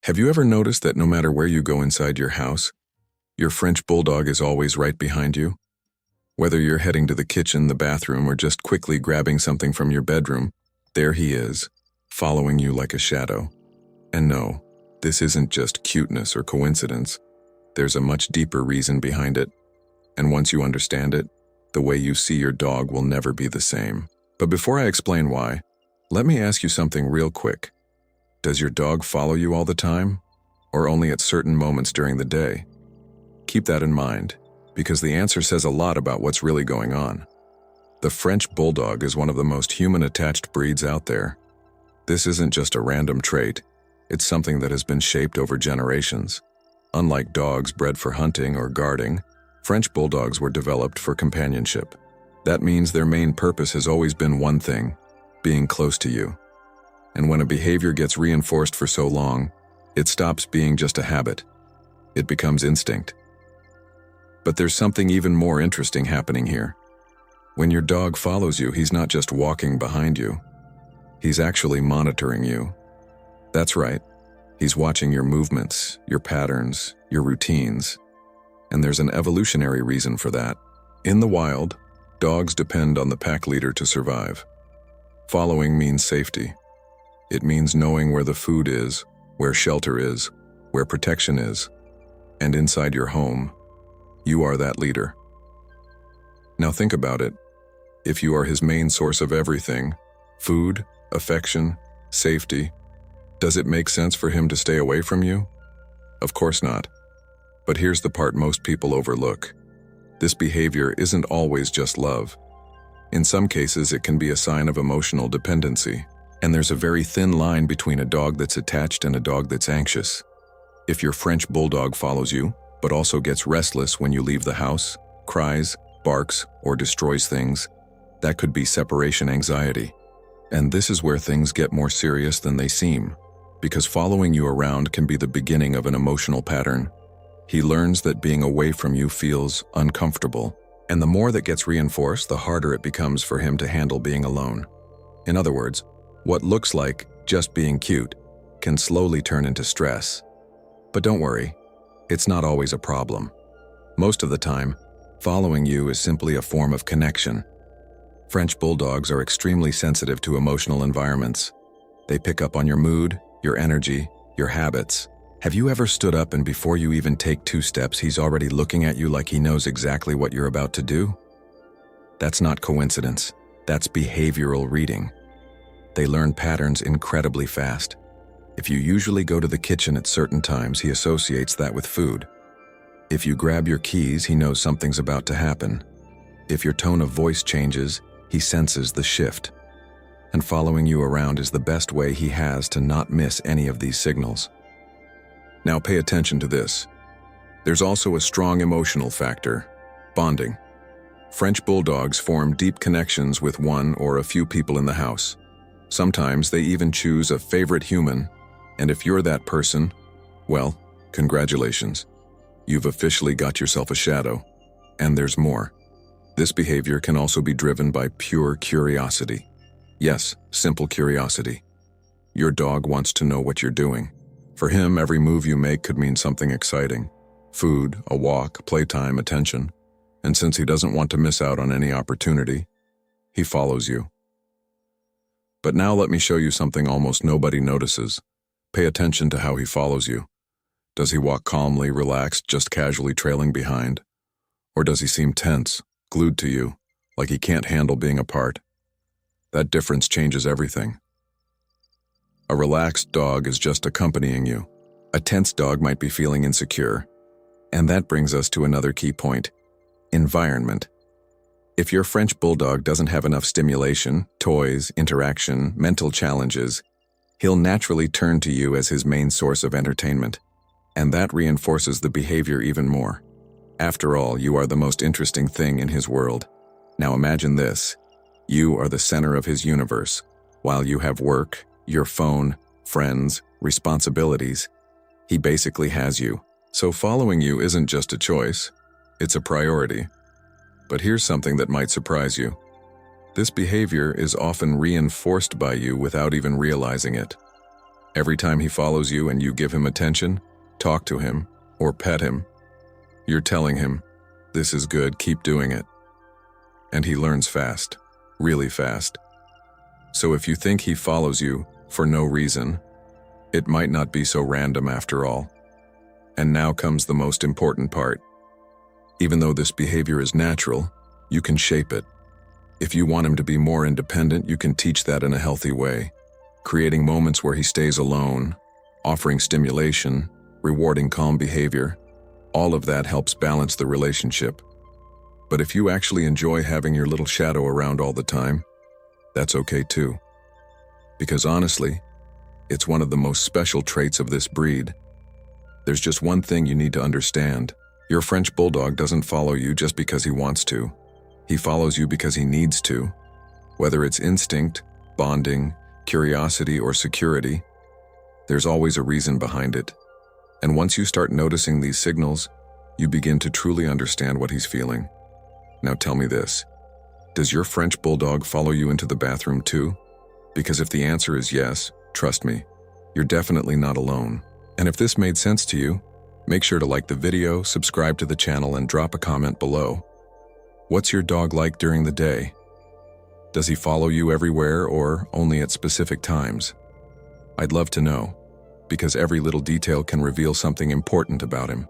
Have you ever noticed that no matter where you go inside your house, your French Bulldog is always right behind you? Whether you're heading to the kitchen, the bathroom, or just quickly grabbing something from your bedroom, there he is, following you like a shadow. And no, this isn't just cuteness or coincidence. There's a much deeper reason behind it. And once you understand it, the way you see your dog will never be the same. But before I explain why, let me ask you something real quick. Does your dog follow you all the time, or only at certain moments during the day? Keep that in mind, because the answer says a lot about what's really going on. The French Bulldog is one of the most human-attached breeds out there. This isn't just a random trait, it's something that has been shaped over generations. Unlike dogs bred for hunting or guarding, French Bulldogs were developed for companionship. That means their main purpose has always been one thing: being close to you. And when a behavior gets reinforced for so long, it stops being just a habit. It becomes instinct. But there's something even more interesting happening here. When your dog follows you, he's not just walking behind you. He's actually monitoring you. That's right. He's watching your movements, your patterns, your routines. And there's an evolutionary reason for that. In the wild, dogs depend on the pack leader to survive. Following means safety. It means knowing where the food is, where shelter is, where protection is. And inside your home, you are that leader. Now think about it. If you are his main source of everything, food, affection, safety, does it make sense for him to stay away from you? Of course not. But here's the part most people overlook. This behavior isn't always just love. In some cases, it can be a sign of emotional dependency. And there's a very thin line between a dog that's attached and a dog that's anxious. If your French Bulldog follows you, but also gets restless when you leave the house, cries, barks, or destroys things, that could be separation anxiety. And this is where things get more serious than they seem, because following you around can be the beginning of an emotional pattern. He learns that being away from you feels uncomfortable, and the more that gets reinforced, the harder it becomes for him to handle being alone. In other words, what looks like just being cute can slowly turn into stress. But don't worry, it's not always a problem. Most of the time, following you is simply a form of connection. French Bulldogs are extremely sensitive to emotional environments. They pick up on your mood, your energy, your habits. Have you ever stood up and before you even take 2 steps, he's already looking at you like he knows exactly what you're about to do? That's not coincidence. That's behavioral reading. They learn patterns incredibly fast. If you usually go to the kitchen at certain times, he associates that with food. If you grab your keys, he knows something's about to happen. If your tone of voice changes, he senses the shift. And following you around is the best way he has to not miss any of these signals. Now pay attention to this. There's also a strong emotional factor: bonding. French Bulldogs form deep connections with one or a few people in the house. Sometimes they even choose a favorite human, and if you're that person, well, congratulations. You've officially got yourself a shadow. And there's more. This behavior can also be driven by pure curiosity. Yes, simple curiosity. Your dog wants to know what you're doing. For him, every move you make could mean something exciting: food, a walk, playtime, attention. And since he doesn't want to miss out on any opportunity, he follows you. But now let me show you something almost nobody notices. Pay attention to how he follows you. Does he walk calmly, relaxed, just casually trailing behind? Or does he seem tense, glued to you, like he can't handle being apart? That difference changes everything. A relaxed dog is just accompanying you. A tense dog might be feeling insecure. And that brings us to another key point: environment. If your French Bulldog doesn't have enough stimulation, toys, interaction, mental challenges, he'll naturally turn to you as his main source of entertainment. And that reinforces the behavior even more. After all, you are the most interesting thing in his world. Now imagine this. You are the center of his universe. While you have work, your phone, friends, responsibilities, he basically has you. So following you isn't just a choice, it's a priority. But here's something that might surprise you. This behavior is often reinforced by you without even realizing it. Every time he follows you and you give him attention, talk to him, or pet him, you're telling him, "This is good, keep doing it." And he learns fast, really fast. So if you think he follows you for no reason, it might not be so random after all. And now comes the most important part. Even though this behavior is natural, you can shape it. If you want him to be more independent, you can teach that in a healthy way, creating moments where he stays alone, offering stimulation, rewarding calm behavior. All of that helps balance the relationship. But if you actually enjoy having your little shadow around all the time, that's okay too. Because honestly, it's one of the most special traits of this breed. There's just one thing you need to understand. Your French Bulldog doesn't follow you just because he wants to. He follows you because he needs to. Whether it's instinct, bonding, curiosity, or security, there's always a reason behind it. And once you start noticing these signals, you begin to truly understand what he's feeling. Now tell me this, does your French Bulldog follow you into the bathroom too? Because if the answer is yes, trust me, you're definitely not alone. And if this made sense to you, make sure to like the video, subscribe to the channel, and drop a comment below. What's your dog like during the day? Does he follow you everywhere or only at specific times? I'd love to know, because every little detail can reveal something important about him.